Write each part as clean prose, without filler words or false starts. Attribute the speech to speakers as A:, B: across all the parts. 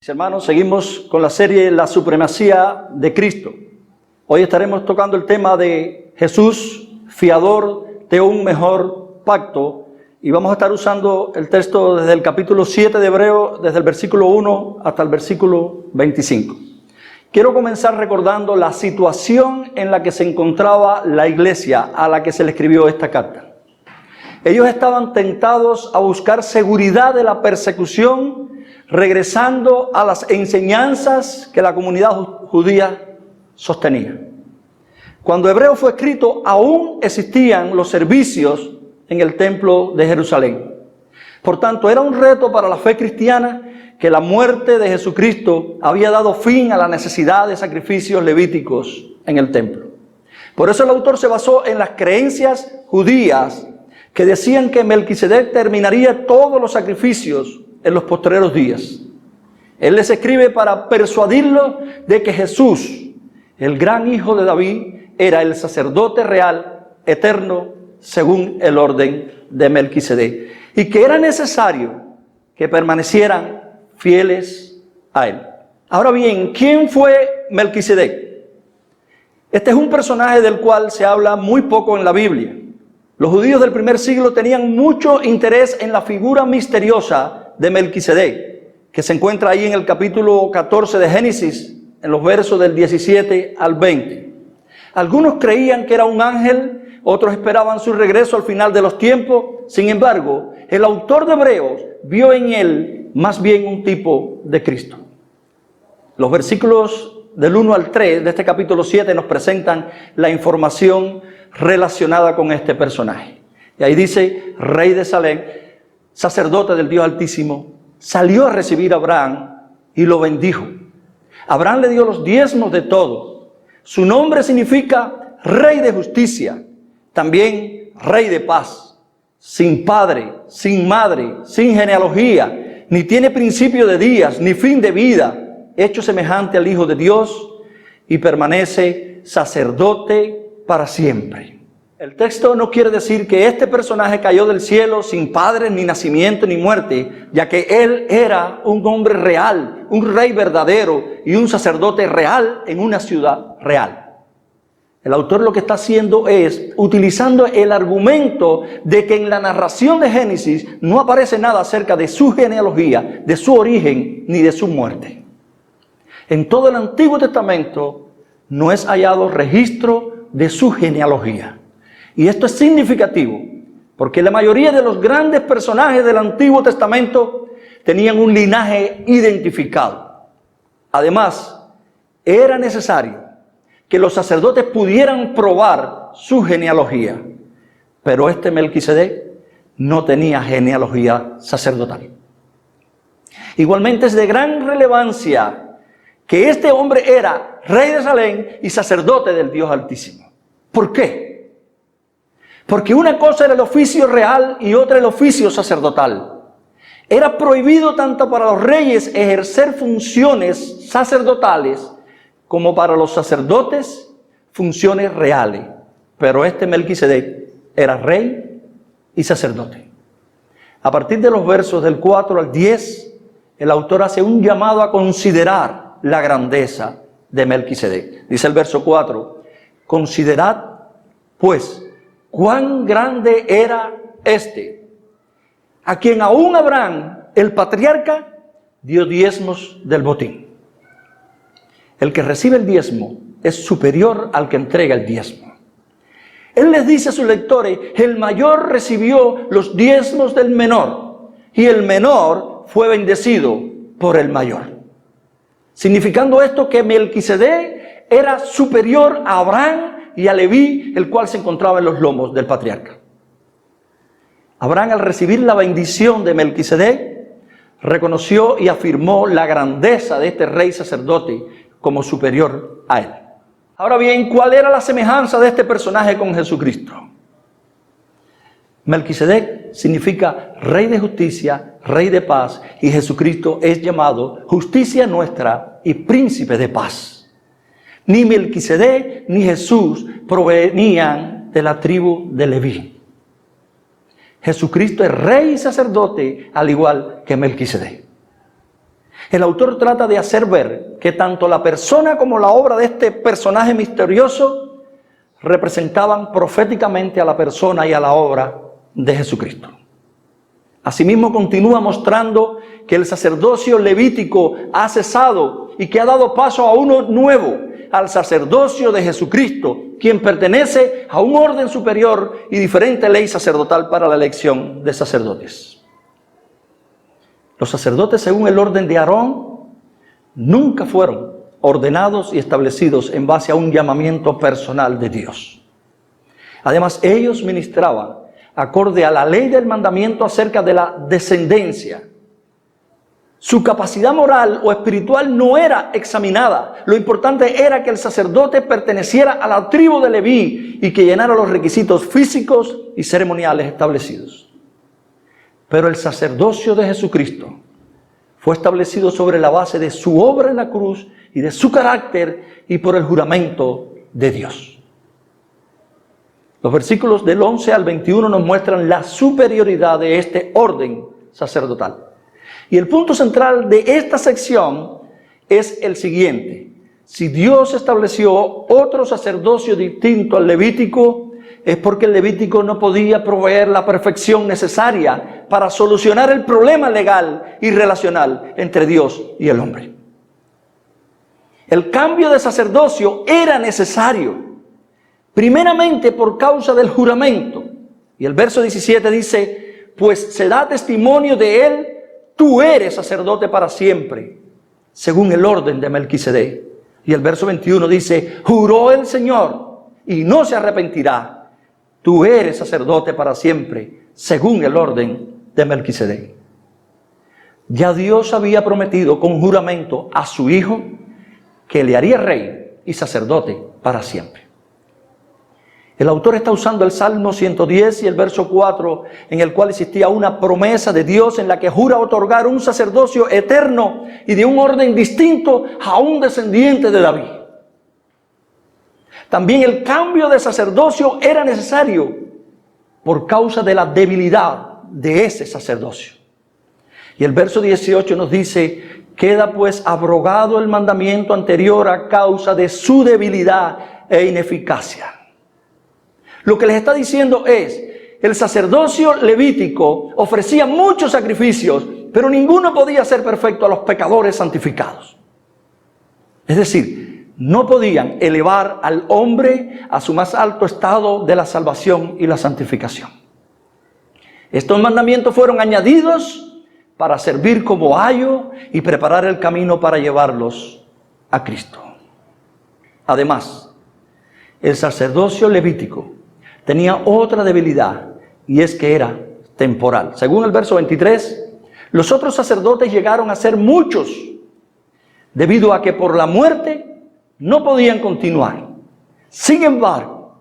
A: Mis hermanos, seguimos con la serie La Supremacía de Cristo. Hoy estaremos tocando el tema de Jesús, fiador de un mejor pacto, y vamos a estar usando el texto desde el capítulo 7 de Hebreo, desde el versículo 1 hasta el versículo 25. Quiero comenzar recordando la situación en la que se encontraba la iglesia a la que se le escribió esta carta. Ellos estaban tentados a buscar seguridad de la persecución, regresando a las enseñanzas que la comunidad judía sostenía. Cuando Hebreo fue escrito, aún existían los servicios en el templo de Jerusalén. Por tanto, era un reto para la fe cristiana que la muerte de Jesucristo había dado fin a la necesidad de sacrificios levíticos en el templo. Por eso el autor se basó en las creencias judías que decían que Melquisedec terminaría todos los sacrificios en los postreros días. Él les escribe para persuadirlos de que Jesús, el gran hijo de David, era el sacerdote real, eterno, según el orden de Melquisedec, y que era necesario que permanecieran fieles a él. Ahora bien, ¿quién fue Melquisedec? Este es un personaje del cual se habla muy poco en la Biblia. Los judíos del primer siglo tenían mucho interés en la figura misteriosa de Melquisedec, que se encuentra ahí en el capítulo 14 de Génesis, en los versos del 17 al 20. Algunos creían que era un ángel, otros esperaban su regreso al final de los tiempos. Sin embargo, el autor de Hebreos vio en él más bien un tipo de Cristo. Los versículos del 1 al 3 de este capítulo 7 nos presentan la información relacionada con este personaje. Y ahí dice, rey de Salem, sacerdote del Dios Altísimo, salió a recibir a Abraham y lo bendijo. Abraham le dio los diezmos de todo. Su nombre significa rey de justicia, también rey de paz, sin padre, sin madre, sin genealogía, ni tiene principio de días, ni fin de vida, hecho semejante al Hijo de Dios, y permanece sacerdote para siempre. El texto no quiere decir que este personaje cayó del cielo sin padre, ni nacimiento, ni muerte, ya que él era un hombre real, un rey verdadero y un sacerdote real en una ciudad real. El autor lo que está haciendo es utilizando el argumento de que en la narración de Génesis no aparece nada acerca de su genealogía, de su origen, ni de su muerte. En todo el Antiguo Testamento no es hallado registro de su genealogía. Y esto es significativo, porque la mayoría de los grandes personajes del Antiguo Testamento tenían un linaje identificado. Además, era necesario que los sacerdotes pudieran probar su genealogía, pero este Melquisedec no tenía genealogía sacerdotal. Igualmente es de gran relevancia que este hombre era rey de Salem y sacerdote del Dios Altísimo. ¿Por qué? Porque una cosa era el oficio real y otra el oficio sacerdotal. Era prohibido tanto para los reyes ejercer funciones sacerdotales como para los sacerdotes funciones reales. Pero este Melquisedec era rey y sacerdote. A partir de los versos del 4 al 10, el autor hace un llamado a considerar la grandeza de Melquisedec. Dice el verso 4, considerad pues cuán grande era este, a quien aún Abraham, el patriarca, dio diezmos del botín. El que recibe el diezmo es superior al que entrega el diezmo. Él les dice a sus lectores, el mayor recibió los diezmos del menor, y el menor fue bendecido por el mayor. Significando esto que Melquisedec era superior a Abraham y a Leví, el cual se encontraba en los lomos del patriarca. Abraham, al recibir la bendición de Melquisedec, reconoció y afirmó la grandeza de este rey sacerdote como superior a él. Ahora bien, ¿cuál era la semejanza de este personaje con Jesucristo? Melquisedec significa rey de justicia, rey de paz, y Jesucristo es llamado justicia nuestra y príncipe de paz. Ni Melquisedec ni Jesús provenían de la tribu de Leví. Jesucristo es rey y sacerdote, al igual que Melquisedec. El autor trata de hacer ver que tanto la persona como la obra de este personaje misterioso representaban proféticamente a la persona y a la obra de Jesucristo. Asimismo, continúa mostrando que el sacerdocio levítico ha cesado y que ha dado paso a uno nuevo, al sacerdocio de Jesucristo, quien pertenece a un orden superior y diferente ley sacerdotal para la elección de sacerdotes. Los sacerdotes, según el orden de Aarón, nunca fueron ordenados y establecidos en base a un llamamiento personal de Dios. Además, ellos ministraban acorde a la ley del mandamiento acerca de la descendencia. Su capacidad moral o espiritual no era examinada. Lo importante era que el sacerdote perteneciera a la tribu de Leví y que llenara los requisitos físicos y ceremoniales establecidos. Pero el sacerdocio de Jesucristo fue establecido sobre la base de su obra en la cruz y de su carácter y por el juramento de Dios. Los versículos del 11 al 21 nos muestran la superioridad de este orden sacerdotal. Y el punto central de esta sección es el siguiente: si Dios estableció otro sacerdocio distinto al levítico, es porque el levítico no podía proveer la perfección necesaria para solucionar el problema legal y relacional entre Dios y el hombre. El cambio de sacerdocio era necesario, primeramente por causa del juramento. Y el verso 17 dice: pues se da testimonio de él, tú eres sacerdote para siempre, según el orden de Melquisedec. Y el verso 21 dice: juró el Señor y no se arrepentirá, tú eres sacerdote para siempre, según el orden de Melquisedec. Ya Dios había prometido con juramento a su Hijo que le haría rey y sacerdote para siempre. El autor está usando el Salmo 110 y el verso 4, en el cual existía una promesa de Dios en la que jura otorgar un sacerdocio eterno y de un orden distinto a un descendiente de David. También el cambio de sacerdocio era necesario por causa de la debilidad de ese sacerdocio. Y el verso 18 nos dice: queda pues abrogado el mandamiento anterior a causa de su debilidad e ineficacia. Lo que les está diciendo es: el sacerdocio levítico ofrecía muchos sacrificios, pero ninguno podía ser perfecto a los pecadores santificados. Es decir, no podían elevar al hombre a su más alto estado de la salvación y la santificación. Estos mandamientos fueron añadidos para servir como ayo y preparar el camino para llevarlos a Cristo. Además, el sacerdocio levítico tenía otra debilidad, y es que era temporal. Según el verso 23, los otros sacerdotes llegaron a ser muchos, debido a que por la muerte no podían continuar. Sin embargo,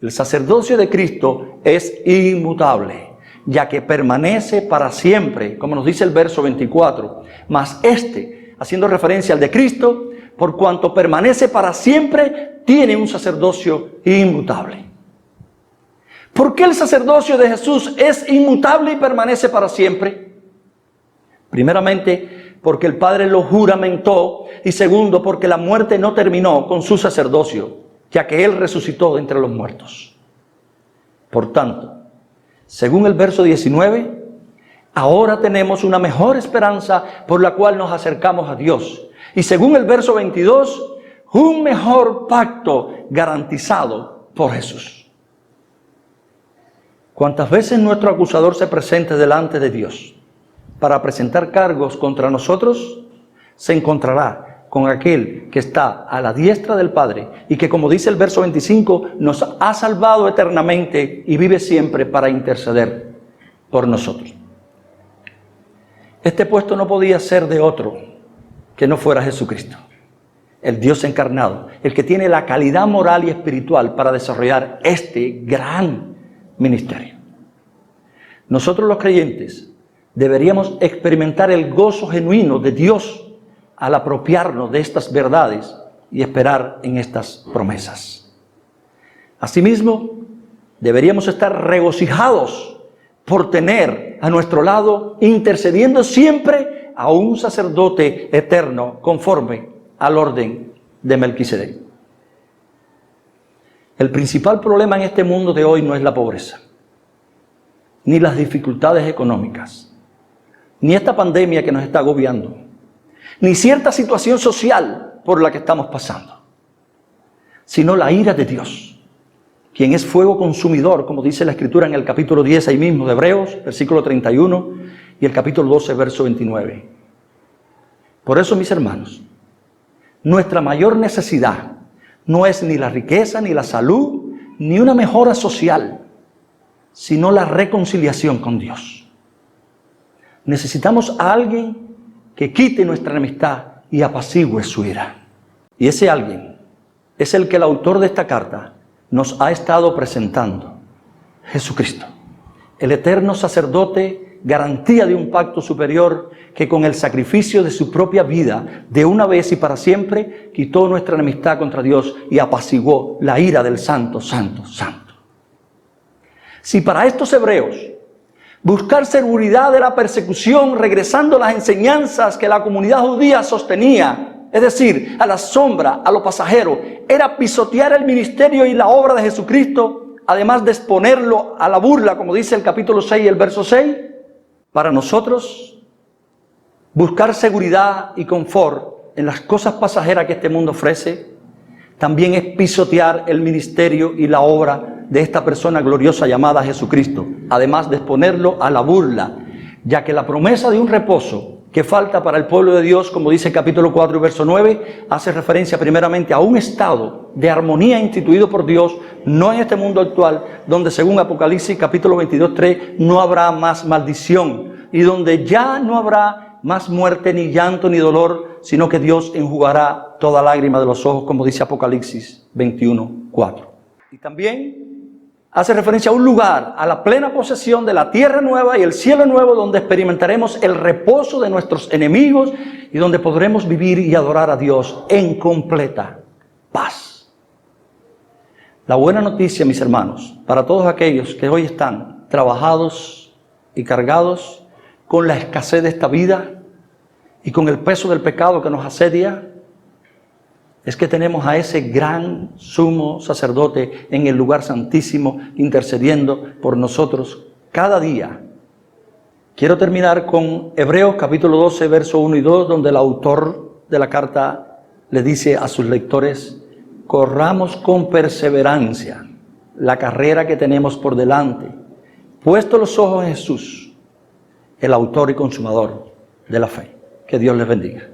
A: el sacerdocio de Cristo es inmutable, ya que permanece para siempre, como nos dice el verso 24. Mas este, haciendo referencia al de Cristo, por cuanto permanece para siempre, tiene un sacerdocio inmutable. ¿Por qué el sacerdocio de Jesús es inmutable y permanece para siempre? Primeramente, porque el Padre lo juramentó, y segundo, porque la muerte no terminó con su sacerdocio, ya que Él resucitó de entre los muertos. Por tanto, según el verso 19, ahora tenemos una mejor esperanza por la cual nos acercamos a Dios. Y según el verso 22, un mejor pacto garantizado por Jesús. Cuantas veces nuestro acusador se presente delante de Dios para presentar cargos contra nosotros, se encontrará con aquel que está a la diestra del Padre y que, como dice el verso 25, nos ha salvado eternamente y vive siempre para interceder por nosotros. Este puesto no podía ser de otro que no fuera Jesucristo, el Dios encarnado, el que tiene la calidad moral y espiritual para desarrollar este gran ministerio. Nosotros los creyentes deberíamos experimentar el gozo genuino de Dios al apropiarnos de estas verdades y esperar en estas promesas. Asimismo, deberíamos estar regocijados por tener a nuestro lado, intercediendo siempre a un sacerdote eterno conforme al orden de Melquisedec. El principal problema en este mundo de hoy no es la pobreza, ni las dificultades económicas, ni esta pandemia que nos está agobiando, ni cierta situación social por la que estamos pasando, sino la ira de Dios, quien es fuego consumidor, como dice la Escritura en el capítulo 10 ahí mismo de Hebreos, versículo 31, y el capítulo 12, verso 29. Por eso, mis hermanos, nuestra mayor necesidad no es ni la riqueza, ni la salud, ni una mejora social, sino la reconciliación con Dios. Necesitamos a alguien que quite nuestra enemistad y apacigüe su ira. Y ese alguien es el que el autor de esta carta nos ha estado presentando: Jesucristo, el eterno sacerdote, garantía de un pacto superior que con el sacrificio de su propia vida, de una vez y para siempre, quitó nuestra enemistad contra Dios y apaciguó la ira del Santo, Santo, Santo. Si para estos hebreos buscar seguridad de la persecución, regresando a las enseñanzas que la comunidad judía sostenía, es decir, a la sombra, a lo pasajero, era pisotear el ministerio y la obra de Jesucristo, además de exponerlo a la burla, como dice el capítulo 6 y el verso 6, para nosotros, buscar seguridad y confort en las cosas pasajeras que este mundo ofrece, también es pisotear el ministerio y la obra de esta persona gloriosa llamada Jesucristo, además de exponerlo a la burla, ya que la promesa de un reposo que falta para el pueblo de Dios, como dice el capítulo 4 y verso 9, hace referencia primeramente a un estado de armonía instituido por Dios, no en este mundo actual, donde según Apocalipsis capítulo 22, 3, no habrá más maldición, y donde ya no habrá más muerte, ni llanto, ni dolor, sino que Dios enjugará toda lágrima de los ojos, como dice Apocalipsis 21, 4. Y también hace referencia a un lugar, a la plena posesión de la tierra nueva y el cielo nuevo, donde experimentaremos el reposo de nuestros enemigos y donde podremos vivir y adorar a Dios en completa paz. La buena noticia, mis hermanos, para todos aquellos que hoy están trabajados y cargados con la escasez de esta vida y con el peso del pecado que nos asedia, es que tenemos a ese gran sumo sacerdote en el lugar santísimo intercediendo por nosotros cada día. Quiero terminar con Hebreos capítulo 12, verso 1 y 2, donde el autor de la carta le dice a sus lectores: corramos con perseverancia la carrera que tenemos por delante, puesto los ojos en Jesús, el autor y consumador de la fe. Que Dios les bendiga.